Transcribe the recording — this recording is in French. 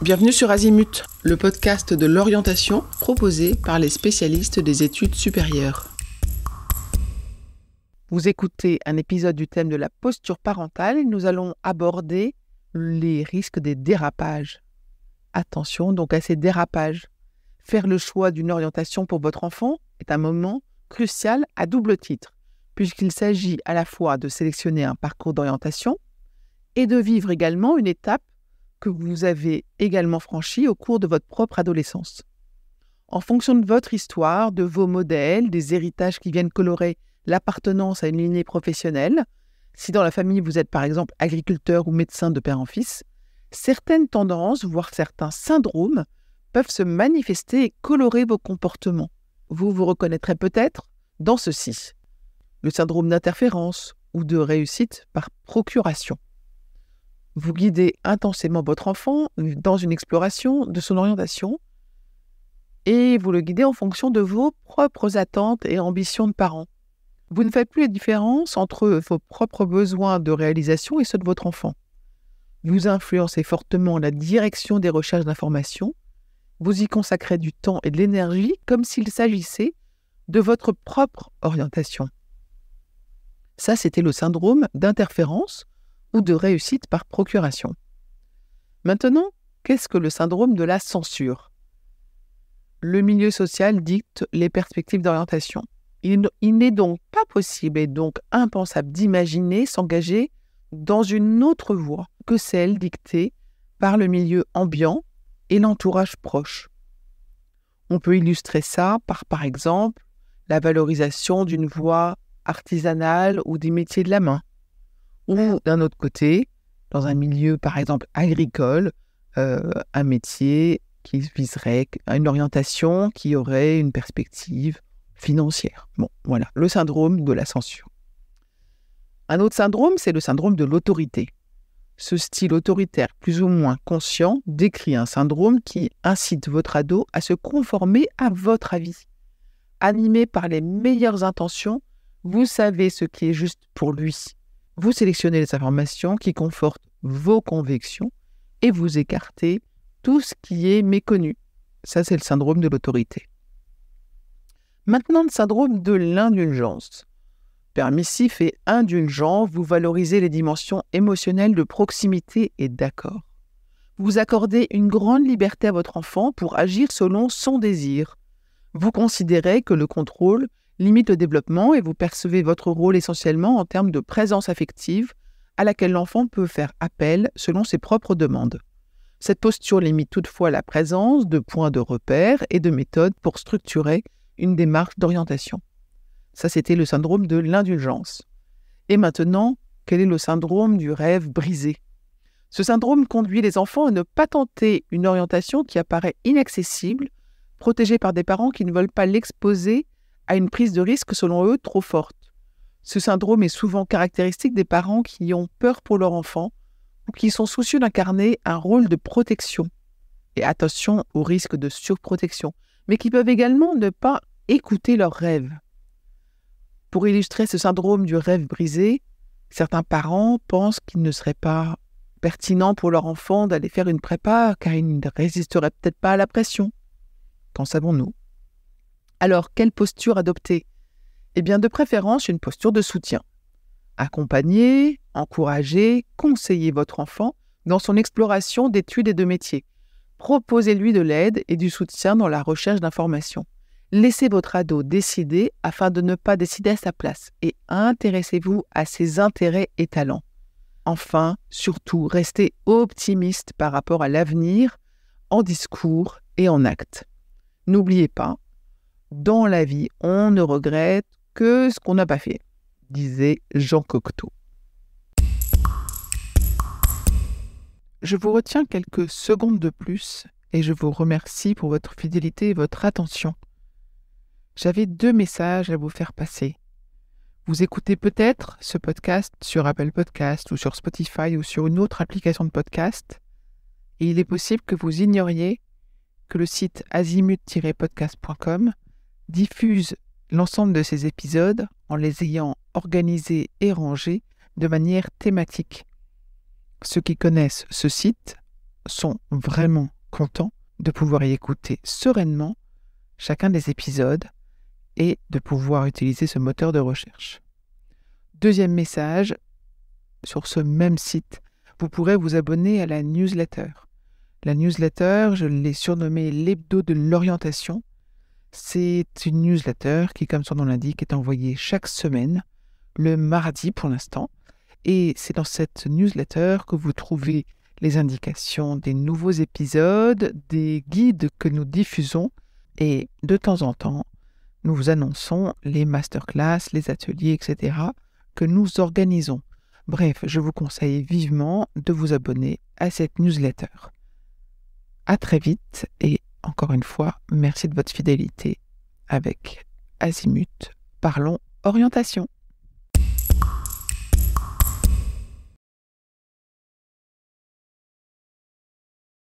Bienvenue sur Azimut, le podcast de l'orientation proposé par les spécialistes des études supérieures. Vous écoutez un épisode du thème de la posture parentale et nous allons aborder les risques des dérapages. Attention donc à ces dérapages. Faire le choix d'une orientation pour votre enfant est un moment crucial à double titre, puisqu'il s'agit à la fois de sélectionner un parcours d'orientation et de vivre également une étape que vous avez également franchi au cours de votre propre adolescence. En fonction de votre histoire, de vos modèles, des héritages qui viennent colorer l'appartenance à une lignée professionnelle, si dans la famille vous êtes par exemple agriculteur ou médecin de père en fils, certaines tendances, voire certains syndromes, peuvent se manifester et colorer vos comportements. Vous vous reconnaîtrez peut-être dans ceci. Le syndrome d'interférence ou de réussite par procuration. Vous guidez intensément votre enfant dans une exploration de son orientation et vous le guidez en fonction de vos propres attentes et ambitions de parents. Vous ne faites plus la différence entre vos propres besoins de réalisation et ceux de votre enfant. Vous influencez fortement la direction des recherches d'informations. Vous y consacrez du temps et de l'énergie comme s'il s'agissait de votre propre orientation. Ça, c'était le syndrome d'interférence ou de réussite par procuration. Maintenant, qu'est-ce que le syndrome de la censure ? Le milieu social dicte les perspectives d'orientation. Il n'est donc pas possible et donc impensable d'imaginer s'engager dans une autre voie que celle dictée par le milieu ambiant et l'entourage proche. On peut illustrer ça par exemple, la valorisation d'une voie artisanale ou des métiers de la main. Ou d'un autre côté, dans un milieu par exemple agricole, un métier qui viserait à une orientation qui aurait une perspective financière. Bon, voilà, le syndrome de la censure. Un autre syndrome, c'est le syndrome de l'autorité. Ce style autoritaire plus ou moins conscient décrit un syndrome qui incite votre ado à se conformer à votre avis. Animé par les meilleures intentions, vous savez ce qui est juste pour lui. Vous sélectionnez les informations qui confortent vos convictions et vous écartez tout ce qui est méconnu. Ça, c'est le syndrome de l'autorité. Maintenant, le syndrome de l'indulgence. Permissif et indulgent, vous valorisez les dimensions émotionnelles de proximité et d'accord. Vous accordez une grande liberté à votre enfant pour agir selon son désir. Vous considérez que le contrôle limite le développement et vous percevez votre rôle essentiellement en termes de présence affective à laquelle l'enfant peut faire appel selon ses propres demandes. Cette posture limite toutefois la présence de points de repère et de méthodes pour structurer une démarche d'orientation. Ça, c'était le syndrome de l'indulgence. Et maintenant, quel est le syndrome du rêve brisé ? Ce syndrome conduit les enfants à ne pas tenter une orientation qui apparaît inaccessible, protégée par des parents qui ne veulent pas l'exposer à une prise de risque selon eux trop forte. Ce syndrome est souvent caractéristique des parents qui ont peur pour leur enfant ou qui sont soucieux d'incarner un rôle de protection. Et attention au risque de surprotection, mais qui peuvent également ne pas écouter leurs rêves. Pour illustrer ce syndrome du rêve brisé, certains parents pensent qu'il ne serait pas pertinent pour leur enfant d'aller faire une prépa car il ne résisterait peut-être pas à la pression. Qu'en savons-nous ? Alors, quelle posture adopter ? Eh bien, de préférence, une posture de soutien. Accompagner, encourager, conseiller votre enfant dans son exploration d'études et de métiers. Proposez-lui de l'aide et du soutien dans la recherche d'informations. Laissez votre ado décider afin de ne pas décider à sa place et intéressez-vous à ses intérêts et talents. Enfin, surtout, restez optimiste par rapport à l'avenir en discours et en actes. N'oubliez pas, dans la vie, on ne regrette que ce qu'on n'a pas fait, disait Jean Cocteau. Je vous retiens quelques secondes de plus et je vous remercie pour votre fidélité et votre attention. J'avais 2 messages à vous faire passer. Vous écoutez peut-être ce podcast sur Apple Podcast ou sur Spotify ou sur une autre application de podcast et il est possible que vous ignoriez que le site azimut-podcast.com diffuse l'ensemble de ces épisodes en les ayant organisés et rangés de manière thématique. Ceux qui connaissent ce site sont vraiment contents de pouvoir y écouter sereinement chacun des épisodes et de pouvoir utiliser ce moteur de recherche. Deuxième message, sur ce même site, vous pourrez vous abonner à la newsletter. La newsletter, je l'ai surnommée l'hebdo de l'orientation. C'est une newsletter qui, comme son nom l'indique, est envoyée chaque semaine, le mardi pour l'instant. Et c'est dans cette newsletter que vous trouvez les indications des nouveaux épisodes, des guides que nous diffusons et de temps en temps, nous vous annonçons les masterclass, les ateliers, etc. que nous organisons. Bref, je vous conseille vivement de vous abonner à cette newsletter. À très vite et encore une fois, merci de votre fidélité avec Azimut. Parlons orientation.